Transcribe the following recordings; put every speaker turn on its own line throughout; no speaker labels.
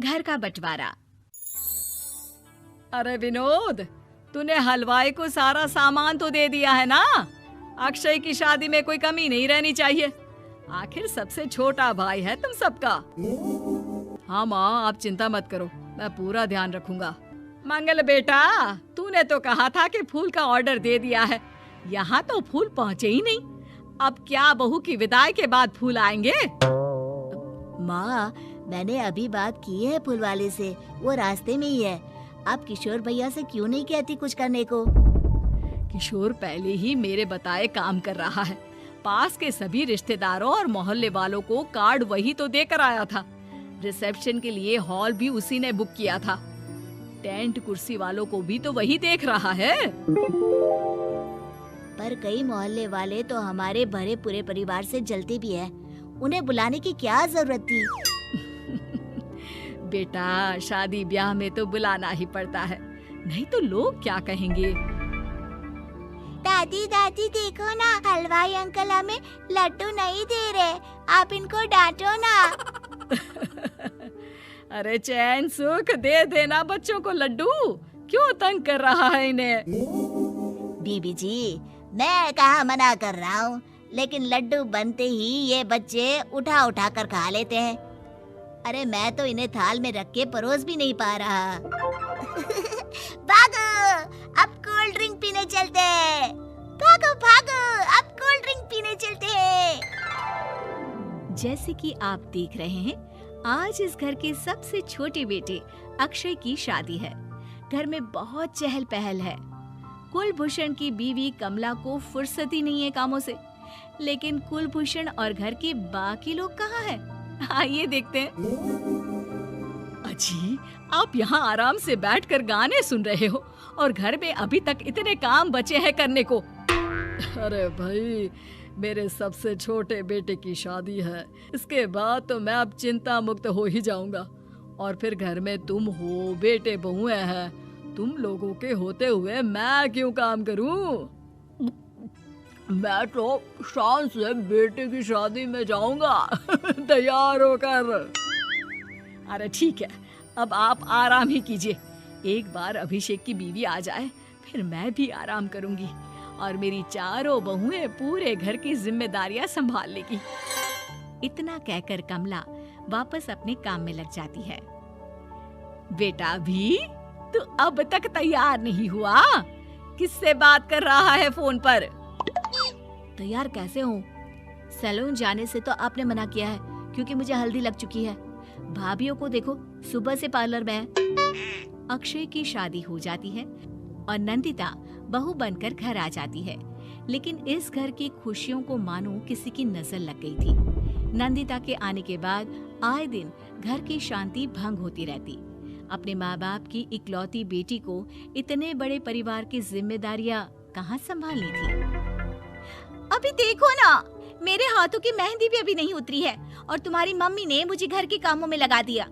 घर का बंटवारा।
अरे विनोद, तूने हलवाई को सारा सामान तो दे दिया है ना? अक्षय की शादी में कोई कमी नहीं रहनी चाहिए। आखिर सबसे छोटा भाई है तुम सबका। हाँ माँ, आप चिंता मत करो, मैं पूरा ध्यान रखूंगा। मंगल बेटा, तूने तो कहा था कि फूल का ऑर्डर दे दिया है, यहाँ तो फूल पहुँचे ही नहीं। अब क्या बहू की विदाई के बाद फूल आएंगे?
माँ, मैंने अभी बात की है फूल वाले से, वो रास्ते में ही है। आप किशोर भैया से क्यों नहीं कहती कुछ करने को?
किशोर पहले ही मेरे बताए काम कर रहा है। पास के सभी रिश्तेदारों और मोहल्ले वालों को कार्ड वही तो देकर आया था। रिसेप्शन के लिए हॉल भी उसी ने बुक किया था। टेंट कुर्सी वालों को भी तो वही देख रहा है।
पर कई मोहल्ले वाले तो हमारे भरे पूरे परिवार से जलते भी हैं। उन्हें बुलाने की क्या जरूरत थी?
बेटा, शादी ब्याह में तो बुलाना ही पड़ता है, नहीं तो लोग क्या कहेंगे।
दादी दादी देखो ना, हलवाई अंकल हमें लड्डू नहीं दे रहे, आप इनको डांटो ना।
अरे चैन सुख दे देना बच्चों को लड्डू, क्यों तंग कर रहा है इन्हें?
बीबी जी, मैं कहाँ मना कर रहा हूँ, लेकिन लड्डू बनते ही ये बच्चे उठा उठा कर खा लेते हैं। अरे मैं तो इन्हें थाल में रख के परोस भी नहीं पा रहा। भागो, अब कोल्ड ड्रिंक पीने चलते हैं। भागो भागो, अब कोल्ड ड्रिंक पीने चलते हैं।
जैसे कि आप देख रहे हैं, आज इस घर के सबसे छोटे बेटे अक्षय की शादी है। घर में बहुत चहल पहल है। कुलभूषण की बीवी कमला को फुर्सत ही नहीं है कामों से, लेकिन कुलभूषण और घर के बाकी लोग कहाँ हैं? आइए देखते हैं।
अजी, आप यहाँ आराम से बैठकर गाने सुन रहे हो और घर में अभी तक इतने काम बचे हैं करने को। अरे भाई, मेरे सबसे छोटे बेटे की शादी है, इसके बाद तो मैं अब चिंता मुक्त हो ही जाऊंगा। और फिर घर में तुम हो, बेटे बहुएं हैं, तुम लोगों के होते हुए मैं क्यों काम करूं? मैं तो शान से बेटे की शादी में जाऊंगा तैयार होकर। अरे ठीक है, अब आप आराम ही कीजिए। एक बार अभिषेक की बीवी आ जाए, फिर मैं भी आराम करूंगी और मेरी चारों बहुएं पूरे घर की जिम्मेदारियां संभाल लेगी।
इतना कहकर कमला वापस अपने काम में लग जाती है। बेटा भी, तू अब तक तैयार नहीं हुआ? किससे बात कर रहा है फोन पर?
तैयार कैसे हूँ? सैलून जाने से तो आपने मना किया है, क्योंकि मुझे हल्दी लग चुकी है। भाभीियों को देखो, सुबह से पार्लर में है।
अक्षय की शादी हो जाती है और नंदिता बहू बनकर घर आ जाती है, लेकिन इस घर की खुशियों को मानो किसी की नजर लग गई थी। नंदिता के आने के बाद आए दिन घर की शांति भंग होती रहती। अपने माँ बाप की इकलौती बेटी को इतने बड़े परिवार की जिम्मेदारियां कहाँ संभालनी थी?
अभी देखो ना, मेरे हाथों की मेहंदी भी अभी नहीं उतरी है और तुम्हारी मम्मी ने मुझे घर के कामों में लगा दिया।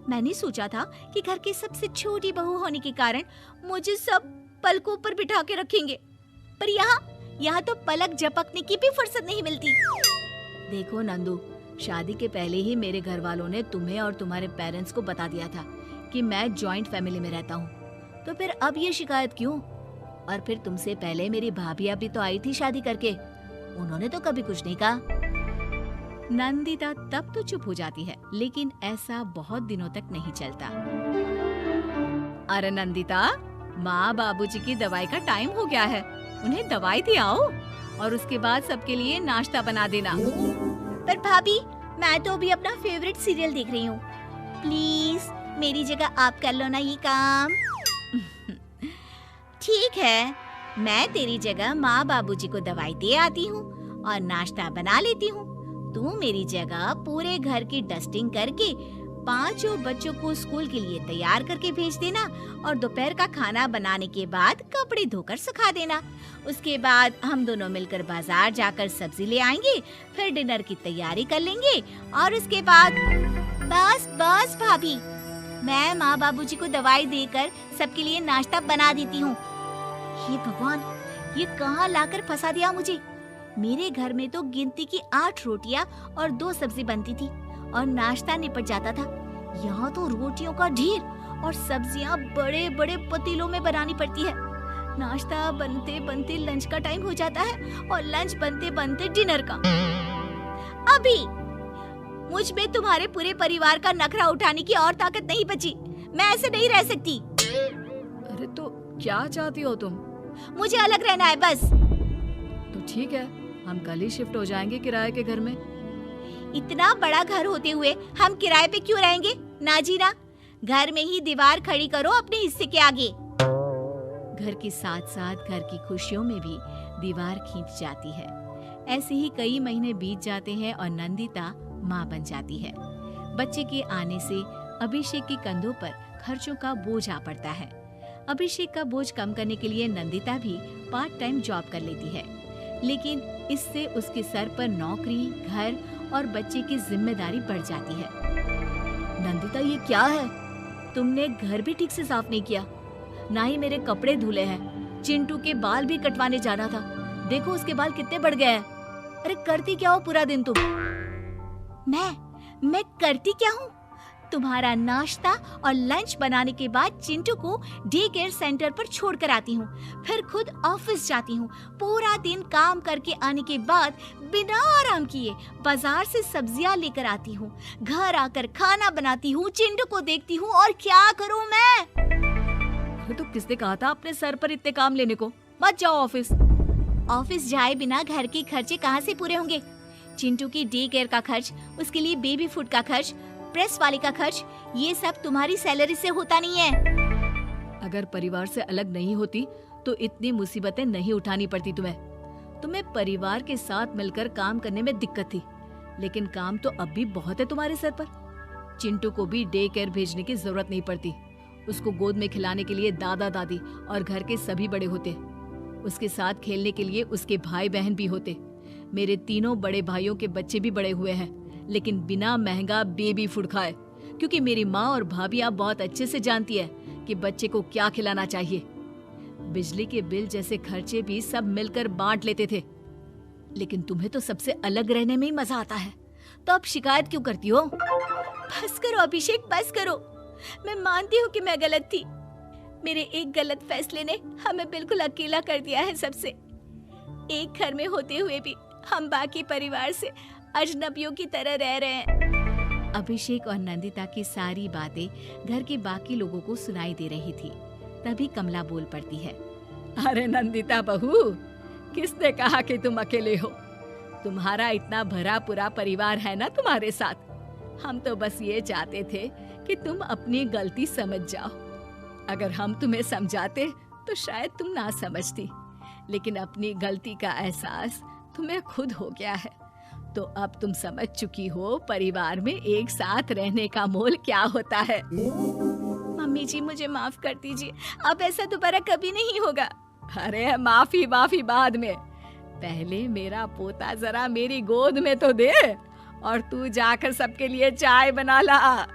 मैंने सोचा था कि घर की सबसे छोटी बहू होने के कारण मुझे सब पलकों पर बिठा के रखेंगे, पर यहाँ तो पलक झपकने की भी फुर्सत नहीं मिलती। देखो नंदू, शादी के पहले ही मेरे घर वालों ने तुम्हें और तुम्हारे पेरेंट्स को बता दिया था कि मैं जॉइंट फैमिली में रहता हूँ, तो फिर अब ये शिकायत क्यों? और फिर तुमसे पहले मेरी भाभी भी तो आई थी शादी करके, उन्होंने तो कभी कुछ नहीं कहा।
नंदिता तब तो चुप हो जाती है, लेकिन ऐसा बहुत दिनों तक नहीं चलता। अरे नंदिता, माँ बाबूजी की दवाई का टाइम हो गया है, उन्हें दवाई दिलाओ और उसके बाद सबके लिए नाश्ता बना देना।
पर भाभी, मैं तो अभी अपना फेवरेट सीरियल देख रही हूँ, प्लीज मेरी जगह आप कर लो ना ये काम। ठीक है, मैं तेरी जगह माँ बाबूजी को दवाई दे आती हूँ और नाश्ता बना लेती हूँ। तू मेरी जगह पूरे घर की डस्टिंग करके 5 बच्चों को स्कूल के लिए तैयार करके भेज देना और दोपहर का खाना बनाने के बाद कपड़े धोकर सुखा देना। उसके बाद हम दोनों मिलकर बाजार जाकर सब्जी ले आएंगे, फिर डिनर की तैयारी कर लेंगे और उसके बाद बस भाभी, मैं माँ बाबूजी को दवाई देकर सबके लिए नाश्ता बना देती हूँ। हे भगवान, ये कहाँ लाकर फंसा दिया मुझे। मेरे घर में तो गिनती की 8 रोटियां और 2 सब्जी बनती थी और नाश्ता निपट जाता था, यहाँ तो रोटियों का ढेर और सब्जियाँ बड़े बड़े पतीलों में बनानी पड़ती है। नाश्ता बनते बनते लंच का टाइम हो जाता है और लंच बनते बनते डिनर का। अभी मुझ में तुम्हारे पूरे परिवार का नखरा उठाने की और ताकत नहीं बची। मैं ऐसे नहीं रह सकती।
अरे तो क्या चाहती हो तुम?
मुझे अलग रहना है बस।
तो ठीक है, हम कल ही शिफ्ट हो जाएंगे किराए के घर में।
इतना बड़ा घर होते हुए हम किराए पे क्यों रहेंगे? ना जी ना, घर में ही दीवार खड़ी करो अपने हिस्से के आगे।
घर के साथ साथ घर की खुशियों में भी दीवार खींच जाती है। ऐसे ही कई महीने बीत जाते हैं और नंदिता माँ बन जाती है। बच्चे के आने से अभिषेक के कंधों पर खर्चों का बोझ आ पड़ता है। अभिषेक का बोझ कम करने के लिए नंदिता भी पार्ट टाइम जॉब कर लेती है, लेकिन इससे उसके सर पर नौकरी, घर और बच्चे की जिम्मेदारी बढ़ जाती है।
नंदिता, ये क्या है? तुमने घर भी ठीक से साफ नहीं किया, ना ही मेरे कपड़े धुले हैं। चिंटू के बाल भी कटवाने जाना था, देखो उसके बाल कितने बढ़ गए हैं। अरे करती क्या हो पूरा दिन तुम?
मैं करती क्या हूँ? तुम्हारा नाश्ता और लंच बनाने के बाद चिंटू को डे केयर सेंटर पर छोड़ कर आती हूँ, फिर खुद ऑफिस जाती हूँ। पूरा दिन काम करके आने के बाद बिना आराम किए बाजार से सब्जियाँ लेकर आती हूँ, घर आकर खाना बनाती हूँ, चिंटू को देखती हूँ और क्या करूँ मैं?
तो किसने कहा था अपने सर पर इतने काम लेने को? मत जाओ ऑफिस।
ऑफिस जाए बिना घर के खर्चे कहाँ से पूरे होंगे? चिंटू की डे केयर का खर्च, उसके लिए बेबी फूड का खर्च, प्रेस वाले का खर्च, ये सब तुम्हारी सैलरी से होता नहीं है।
अगर परिवार से अलग नहीं होती तो इतनी मुसीबतें नहीं उठानी पड़ती तुम्हें परिवार के साथ मिलकर काम करने में दिक्कत थी, लेकिन काम तो अब भी बहुत है तुम्हारे सर पर। चिंटू को भी डे केयर भेजने की जरूरत नहीं पड़ती। उसको गोद में खिलाने के लिए दादा दादी और घर के सभी बड़े होते। उसके साथ खेलने के लिए उसके भाई बहन भी होते। मेरे तीनों बड़े भाइयों के बच्चे भी बड़े हुए हैं, लेकिन बिना महंगा बेबी फूड खाए, क्योंकि मेरी माँ और भाभियाँ बहुत अच्छे से जानती है कि बच्चे को क्या खिलाना चाहिए। बिजली के बिल जैसे खर्चे भी सब मिलकर बांट लेते थे। लेकिन तुम्हें तो सबसे अलग रहने में ही मजा आता है, तो अब शिकायत क्यों करती हो?
बस करो अभिषेक, बस करो। मैं मानती हूँ कि मैं गलत थी। मेरे एक गलत फैसले ने हमें बिल्कुल अकेला कर दिया है सबसे। एक घर में होते हुए भी हम बाकी परिवार से अजनबियों की तरह रह रहे हैं।
अभिषेक और नंदिता की सारी बातें घर के बाकी लोगों को सुनाई दे रही थी। तभी कमला बोल पड़ती है।
अरे नंदिता बहू, किसने कहा कि तुम अकेले हो? तुम्हारा इतना भरा पूरा परिवार है ना तुम्हारे साथ। हम तो बस ये चाहते थे कि तुम अपनी गलती समझ जाओ। अगर हम तुम्हें समझाते तो शायद तुम ना समझती, लेकिन अपनी गलती का एहसास तुम्हें खुद हो गया है, तो अब तुम समझ चुकी हो परिवार में एक साथ रहने का मोल क्या होता है।
मम्मी जी, मुझे माफ कर दीजिए, अब ऐसा दोबारा कभी नहीं होगा।
अरे माफी बाद में, पहले मेरा पोता जरा मेरी गोद में तो दे, और तू जाकर सबके लिए चाय बना ला।